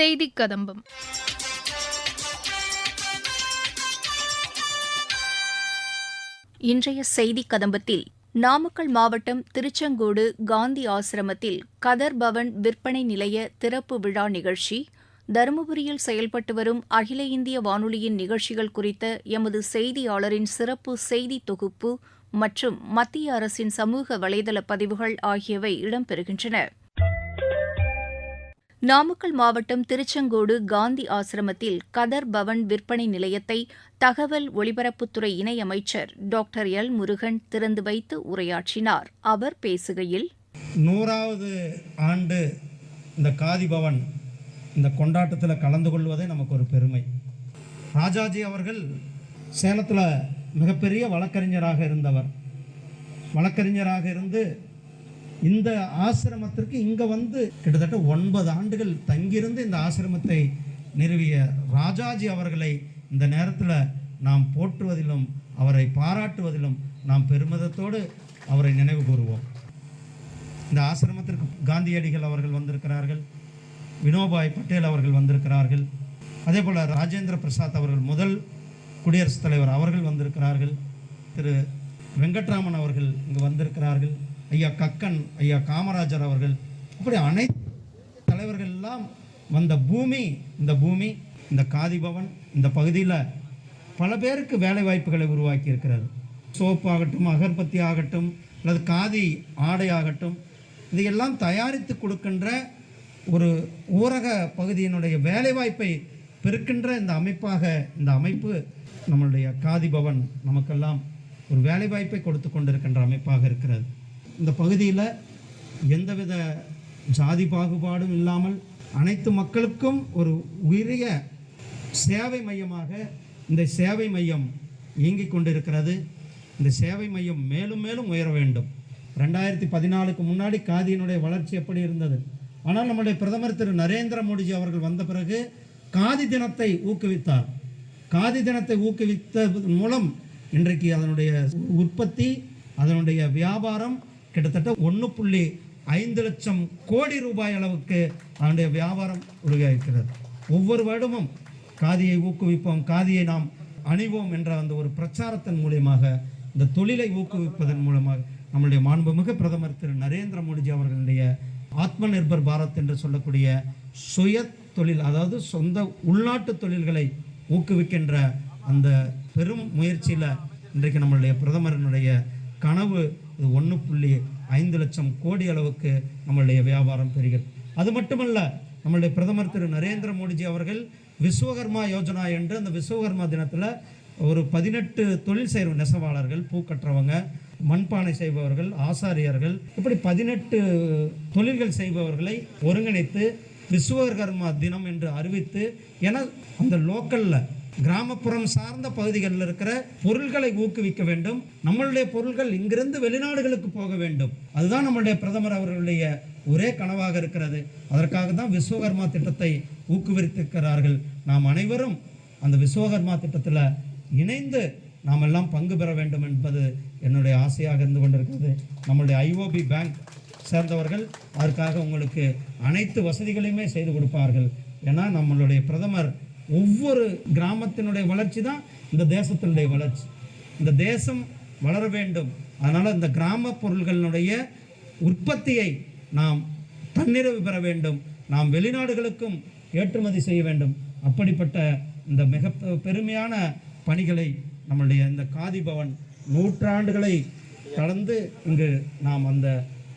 செய்திக் கதம்பம். இன்றைய செய்திக் கதம்பத்தில் நாமக்கல் மாவட்டம் திருச்செங்கோடு காந்தி ஆசிரமத்தில் கதர் பவன் விற்பனை நிலைய திறப்பு விழா நிகழ்ச்சி, தருமபுரியில் செயல்பட்டு வரும் அகில இந்திய வானொலியின் நிகழ்ச்சிகள் குறித்த எமது செய்தியாளரின் சிறப்பு செய்தி தொகுப்பு மற்றும் மத்திய அரசின் சமூக வலைதள பதிவுகள் ஆகியவை இடம்பெறுகின்றன. நாமக்கல் மாவட்டம் திருச்செங்கோடு காந்தி ஆசிரமத்தில் கதர் பவன் விற்பனை நிலையத்தை தகவல் ஒலிபரப்புத்துறை இணையமைச்சர் டாக்டர் எல். முருகன் திறந்து வைத்து உரையாற்றினார். அவர் பேசுகையில், 100வது ஆண்டு இந்த காதி பவன் இந்த கொண்டாட்டத்தில் கலந்து கொள்வதே நமக்கு ஒரு பெருமை. ராஜாஜி அவர்கள் சேலத்தில் மிகப்பெரிய வழக்கறிஞராக இருந்தவர். வழக்கறிஞராக இருந்து இந்த ஆசிரமத்திற்கு இங்கே வந்து கிட்டத்தட்ட 9 ஆண்டுகள் தங்கியிருந்து இந்த ஆசிரமத்தை நிறுவிய ராஜாஜி அவர்களை இந்த நேரத்தில் நாம் போற்றுவதிலும் அவரை பாராட்டுவதிலும் நாம் பெருமிதத்தோடு அவரை நினைவு கூறுவோம். இந்த ஆசிரமத்திற்கு காந்தியடிகள் அவர்கள் வந்திருக்கிறார்கள், வினோபாய் பட்டேல் அவர்கள் வந்திருக்கிறார்கள், அதே போல் ராஜேந்திர பிரசாத் அவர்கள் முதல் குடியரசுத் தலைவர் அவர்கள் வந்திருக்கிறார்கள், திரு வெங்கட்ராமன் அவர்கள் இங்கு வந்திருக்கிறார்கள், ஐயா கக்கன், ஐயா காமராஜர் அவர்கள், அப்படி அனைத்து தலைவர்கள் எல்லாம் வந்த பூமி இந்த காதி பவன் இந்த பகுதியில் பல பேருக்கு வேலை வாய்ப்புகளை உருவாக்கி இருக்கிறது. சோப்பு ஆகட்டும், அகர்பத்தி ஆகட்டும், அல்லது காதி ஆடை ஆகட்டும், இதையெல்லாம் தயாரித்து கொடுக்கின்ற ஒரு ஊரக பகுதியினுடைய வேலைவாய்ப்பை பெருக்கின்ற இந்த அமைப்பு நம்மளுடைய காதி பவன் நமக்கெல்லாம் ஒரு வேலைவாய்ப்பை கொடுத்து கொண்டிருக்கின்ற அமைப்பாக இருக்கிறது. இந்த பகுதியில் எந்தவித ஜாதி பாகுபாடும் இல்லாமல் அனைத்து மக்களுக்கும் ஒரு உயரிய சேவை மையமாக இந்த சேவை மையம் இயங்கிக் கொண்டிருக்கிறது. இந்த சேவை மையம் மேலும் மேலும் உயர வேண்டும். 2014க்கு முன்னாடி காதியினுடைய வளர்ச்சி எப்படி இருந்தது? ஆனால் நம்முடைய பிரதமர் திரு நரேந்திர மோடிஜி அவர்கள் வந்த பிறகு காதி தினத்தை ஊக்குவித்தார். காதி தினத்தை ஊக்குவித்ததன் மூலம் இன்றைக்கு அதனுடைய உற்பத்தி, அதனுடைய வியாபாரம் கிட்டத்தட்ட 1.5 லட்சம் கோடி ரூபாய் அளவுக்கு அதனுடைய வியாபாரம் உருவாகிறது. ஒவ்வொரு வருடமும் காதியை ஊக்குவிப்போம், காதியை நாம் அணிவோம் என்ற அந்த ஒரு பிரச்சாரத்தின் மூலமாக, இந்த தொழிலை ஊக்குவிப்பதன் மூலமாக நம்முடைய மாண்புமிகு பிரதமர் திரு நரேந்திர மோடிஜி அவர்களுடைய ஆத்ம நிர்பர் பாரத் என்று சொல்லக்கூடிய சுய தொழில், அதாவது சொந்த உள்நாட்டு தொழில்களை ஊக்குவிக்கின்ற அந்த பெரும் முயற்சியில் இன்றைக்கு நம்மளுடைய பிரதமரினுடைய கனவு 1.5 லட்சம் கோடி அளவுக்கு நம்மளுடைய வியாபாரம் பெறுகிறது. அது மட்டுமல்ல, நம்மளுடைய பிரதமர் திரு நரேந்திர மோடிஜி அவர்கள் விஸ்வகர்மா யோஜனா என்று அந்த விஸ்வகர்மா தினத்தில் ஒரு 18 தொழில் செய்கிற நெசவாளர்கள், பூக்கற்றவங்க, மண்பானை செய்பவர்கள், ஆசாரியர்கள், இப்படி 18 தொழில்கள் செய்பவர்களை ஒருங்கிணைத்து விஸ்வகர்மா தினம் என்று அறிவித்து, ஏன்னா அந்த லோக்கலில் கிராமப்புறம் சார்ந்த பகுதிகளில் இருக்கிற பொருள்களை ஊக்குவிக்க வேண்டும். நம்மளுடைய பொருள்கள் இங்கிருந்து வெளிநாடுகளுக்கு போக வேண்டும். அதுதான் நம்மளுடைய பிரதமர் அவர்களுடைய ஒரே கனவாக இருக்கிறது. அதற்காக தான் விஸ்வகர்மா திட்டத்தை ஊக்குவித்திருக்கிறார்கள். நாம் அனைவரும் அந்த விஸ்வகர்மா திட்டத்தில் இணைந்து நாம் எல்லாம் பங்கு பெற வேண்டும் என்பது என்னுடைய ஆசையாக இருந்து கொண்டிருக்கிறது. நம்மளுடைய ஐஓபி பேங்க் சேர்ந்தவர்கள் அதற்காக உங்களுக்கு அனைத்து வசதிகளையுமே செய்து கொடுப்பார்கள். ஏன்னா நம்மளுடைய பிரதமர் ஒவ்வொரு கிராமத்தினுடைய வளர்ச்சி தான் இந்த தேசத்தினுடைய வளர்ச்சி. இந்த தேசம் வளர வேண்டும். அதனால் இந்த கிராம பொருள்களினுடைய உற்பத்தியை நாம் தன்னிறைவு பெற வேண்டும். நாம் வெளிநாடுகளுக்கும் ஏற்றுமதி செய்ய வேண்டும். அப்படிப்பட்ட இந்த மிக பெருமையான பணிகளை நம்மளுடைய இந்த காதி பவன் 100 ஆண்டுகளை கடந்து இங்கு நாம் அந்த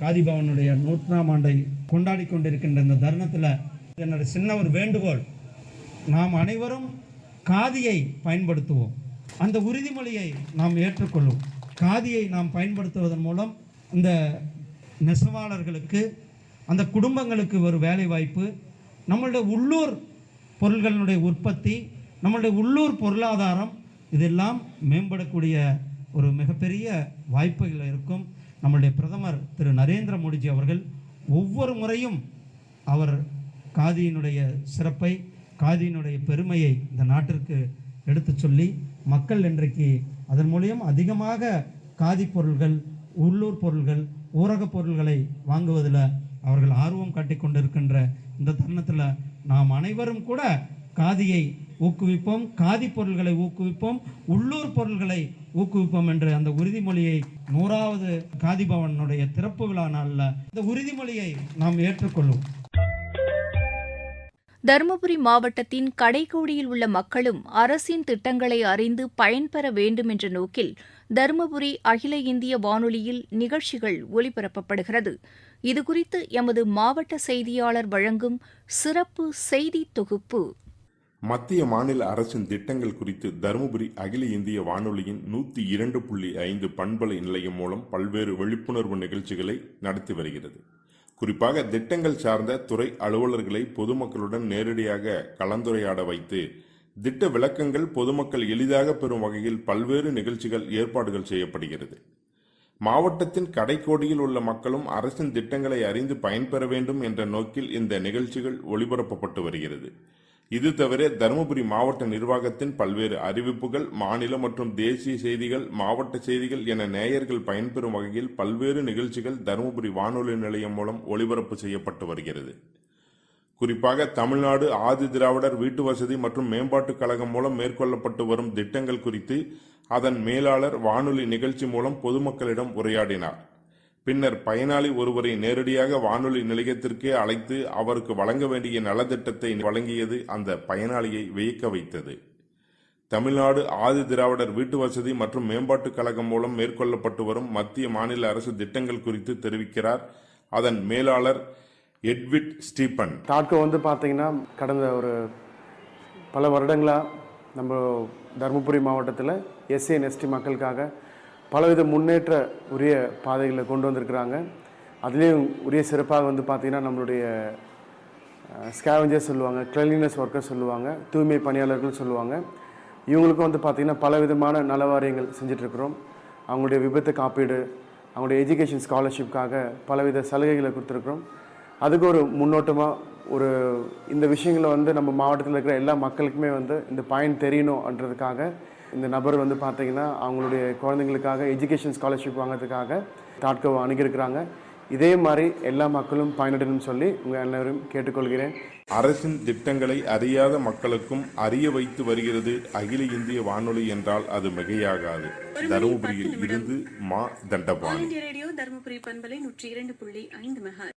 காதி பவனுடைய 100ஆம் ஆண்டை கொண்டாடி கொண்டிருக்கின்ற இந்த தருணத்தில் என்னுடைய சின்ன ஒரு வேண்டுகோள், நாம் அனைவரும் காதியை பயன்படுத்துவோம். அந்த உறுதிமொழியை நாம் ஏற்றுக்கொள்வோம். காதியை நாம் பயன்படுத்துவதன் மூலம் இந்த நெசவாளர்களுக்கு, அந்த குடும்பங்களுக்கு ஒரு வேலை வாய்ப்பு, நம்மளுடைய உள்ளூர் பொருள்களுடைய உற்பத்தி, நம்மளுடைய உள்ளூர் பொருளாதாரம், இதெல்லாம் மேம்படக்கூடிய ஒரு மிகப்பெரிய வாய்ப்புகள் இருக்கும். நம்மளுடைய பிரதமர் திரு நரேந்திர மோடிஜி அவர்கள் ஒவ்வொரு முறையும் அவர் காதியினுடைய சிறப்பை, காதியினுடைய பெருமையை இந்த நாட்டிற்கு எடுத்து சொல்லி, மக்கள் இன்றைக்கு அதன் மூலியம் அதிகமாக காதி பொருள்கள், உள்ளூர் பொருள்கள், ஊரக பொருள்களை வாங்குவதில் அவர்கள் ஆர்வம் காட்டி கொண்டிருக்கின்ற இந்த தருணத்தில் நாம் அனைவரும் கூட காதியை ஊக்குவிப்போம், காதி பொருள்களை ஊக்குவிப்போம், உள்ளூர் பொருள்களை ஊக்குவிப்போம் என்ற அந்த உறுதிமொழியை 100வது காதி பவனுடைய திறப்பு விழா நாளில் இந்த உறுதிமொழியை நாம் ஏற்றுக்கொள்வோம். தருமபுரி மாவட்டத்தின் கடைக்கோடியில் உள்ள மக்களும் அரசின் திட்டங்களை அறிந்து பயன்பெற வேண்டும் என்ற நோக்கில் தருமபுரி அகில இந்திய வானொலியில் நிகழ்ச்சிகள் ஒலிபரப்பப்படுகிறது. இதுகுறித்து எமது மாவட்ட செய்தியாளர் வழங்கும் சிறப்பு செய்தி தொகுப்பு. மத்திய மாநில அரசின் திட்டங்கள் குறித்து தருமபுரி அகில இந்திய வானொலியின் 102.5 பண்பலை நிலையம் மூலம் பல்வேறு விழிப்புணர்வு நிகழ்ச்சிகளை நடத்தி வருகிறது. குறிப்பாக திட்டங்கள் சார்ந்த துறை அலுவலர்களை பொதுமக்களுடன் நேரடியாக கலந்துரையாட வைத்து திட்ட விளக்கங்கள் பொதுமக்கள் எளிதாக பெறும் வகையில் பல்வேறு நிகழ்ச்சிகள் ஏற்பாடுகள் செய்யப்படுகிறது. மாவட்டத்தின் கடைக்கோடியில் உள்ள மக்களும் அரசின் திட்டங்களை அறிந்து பயன்பெற வேண்டும் என்ற நோக்கில் இந்த நிகழ்ச்சிகள் ஒளிபரப்பப்பட்டு வருகிறது. இது தவிர தருமபுரி மாவட்ட நிர்வாகத்தின் பல்வேறு அறிவிப்புகள், மாநில மற்றும் தேசிய செய்திகள், மாவட்ட செய்திகள் என நேயர்கள் பயன்பெறும் வகையில் பல்வேறு நிகழ்ச்சிகள் தருமபுரி வானொலி நிலையம் மூலம் ஒளிபரப்பு செய்யப்பட்டு வருகிறது. குறிப்பாக தமிழ்நாடு ஆதி திராவிடர் வீட்டு வசதி மற்றும் மேம்பாட்டுக் கழகம் மூலம் மேற்கொள்ளப்பட்டு வரும் திட்டங்கள் குறித்து அதன் மேலாளர் வானொலி நிகழ்ச்சி மூலம் பொதுமக்களிடம் உரையாடினார். பின்னர் பயனாளி ஒருவரை நேரடியாக வானொலி நிலையத்திற்கே அழைத்து அவருக்கு வழங்க வேண்டிய நலத்திட்டத்தை வழங்கியது அந்த பயனாளியை வியக்க வைத்தது. தமிழ்நாடு ஆதி திராவிடர் வீட்டு வசதி மற்றும் மேம்பாட்டுக் கழகம் மூலம் மேற்கொள்ளப்பட்டு வரும் மத்திய மாநில அரசு திட்டங்கள் குறித்து தெரிவிக்கிறார் அதன் மேலாளர் எட்விட் ஸ்டீபன். தாட்கோ பார்த்தீங்கன்னா கடந்த ஒரு பல வருடங்களாக நம்ம தருமபுரி மாவட்டத்தில் எஸ்சி அண்ட் எஸ்டி மக்களுக்காக பலவித முன்னேற்ற உரிய பாதைகளை கொண்டு வந்திருக்கிறாங்க. அதுலேயும் உரிய சிறப்பாக பார்த்திங்கன்னா நம்மளுடைய ஸ்கேவஞ்சர்ஸ் சொல்லுவாங்க, கிளீனஸ் ஒர்க்கர்ஸ் சொல்லுவாங்க, தூய்மை பணியாளர்கள் சொல்லுவாங்க. இவங்களுக்கும் பார்த்திங்கன்னா பலவிதமான நலவாரியங்கள் செஞ்சிட்ருக்கிறோம். அவங்களுடைய விபத்து காப்பீடு, அவங்களுடைய எஜுகேஷன் ஸ்காலர்ஷிப்காக பலவித சலுகைகளை கொடுத்துருக்குறோம். அதுக்கு ஒரு முன்னோட்டமாக இந்த விஷயங்களை நம்ம மாவட்டத்தில் இருக்கிற எல்லா மக்களுக்குமே இந்த பயன் தெரியணுன்றதுக்காக இந்த நபர் பார்த்தீங்கன்னா அவங்களுடைய குழந்தைங்களுக்காக எஜுகேஷன் ஸ்காலர்ஷிப் வாங்கிறதுக்காக தாட்கோவை அணுகியிருக்கிறாங்க. இதே மாதிரி எல்லா மக்களும் பயனடையணும்னு சொல்லி உங்கள் எல்லாரும் கேட்டுக்கொள்கிறேன். அரசின் திட்டங்களை அறியாத மக்களுக்கும் அறிய வைத்து வருகிறது அகில இந்திய வானொலி என்றால் அது மிகையாகாது. தருமபுரியில் இருந்து மா தண்டபாணி. தருமபுரி பண்பலை 102.5 மெகா.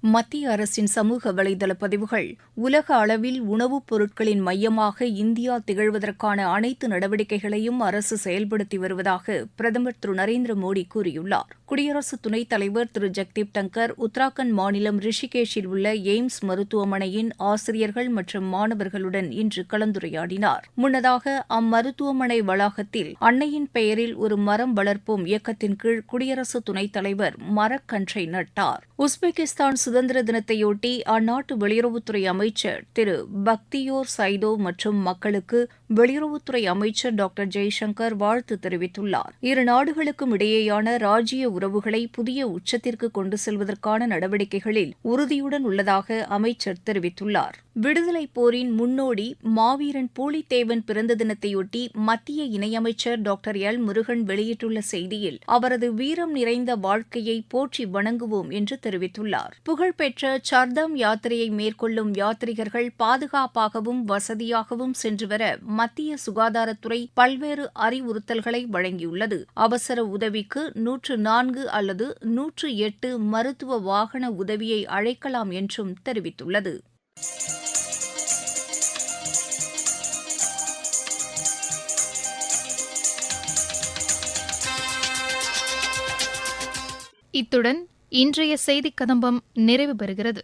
மத்திய அரசின் சமூக வலைதள பதிவுகள் உலக அளவில் உணவுப் பொருட்களின் மையமாக இந்தியா திகழ்வதற்கான அனைத்து நடவடிக்கைகளையும் அரசு செயல்படுத்தி வருவதாக பிரதமர் திரு நரேந்திர மோடி கூறியுள்ளார். குடியரசு துணைத் தலைவர் திரு ஜெக்தீப் தங்கர் உத்தராகண்ட் மாநிலம் ரிஷிகேஷில் உள்ள எய்ம்ஸ் மருத்துவமனையின் ஆசிரியர்கள் மற்றும் மாணவர்களுடன் இன்று கலந்துரையாடினார். முன்னதாக அம்மருத்துவமனை வளாகத்தில் அன்னையின் பெயரில் ஒரு மரம் வளர்ப்போம் இயக்கத்தின் கீழ் குடியரசு துணைத் தலைவர் மரக்கன்றை நட்டார். உஸ்பெகிஸ்தான் சுதந்திர தினத்தையொட்டி அந்நாட்டு வெளியுறவுத்துறை அமைச்சர் திரு பக்தியோர் சைதோ மற்றும் மக்களுக்கு வெளியுறவுத்துறை அமைச்சர் டாக்டர் ஜெய்சங்கர் வாழ்த்து தெரிவித்துள்ளார். இரு நாடுகளுக்கும் இடையேயான ராஜ்ய உறவுகளை புதிய உச்சத்திற்கு கொண்டு செல்வதற்கான நடவடிக்கைகளில் உறுதியுடன் உள்ளதாக அமைச்சர் தெரிவித்துள்ளார். விடுதலைப் போரின் முன்னோடி மாவீரன் பூலித்தேவன் பிறந்த தினத்தையொட்டி மத்திய இணையமைச்சர் டாக்டர் எல் முருகன் வெளியிட்டுள்ள செய்தியில் அவரது வீரம் நிறைந்த வாழ்க்கையை போற்றி வணங்குவோம் என்று தெரிவித்துள்ளார். புகழ்பெற்ற சர்தாம் யாத்திரையை மேற்கொள்ளும் யாத்ரீகர்கள் பாதுகாப்பாகவும் வசதியாகவும் சென்று வர மத்திய சுகாதாரத்துறை பல்வேறு அறிவுறுத்தல்களை வழங்கியுள்ளது. அவசர உதவிக்கு 104 அல்லது 108 மருத்துவ வாகன உதவியை அழைக்கலாம் என்றும் தெரிவித்துள்ளது. இத்துடன் இன்றைய செய்திக் கதம்பம் நிறைவு பெறுகிறது.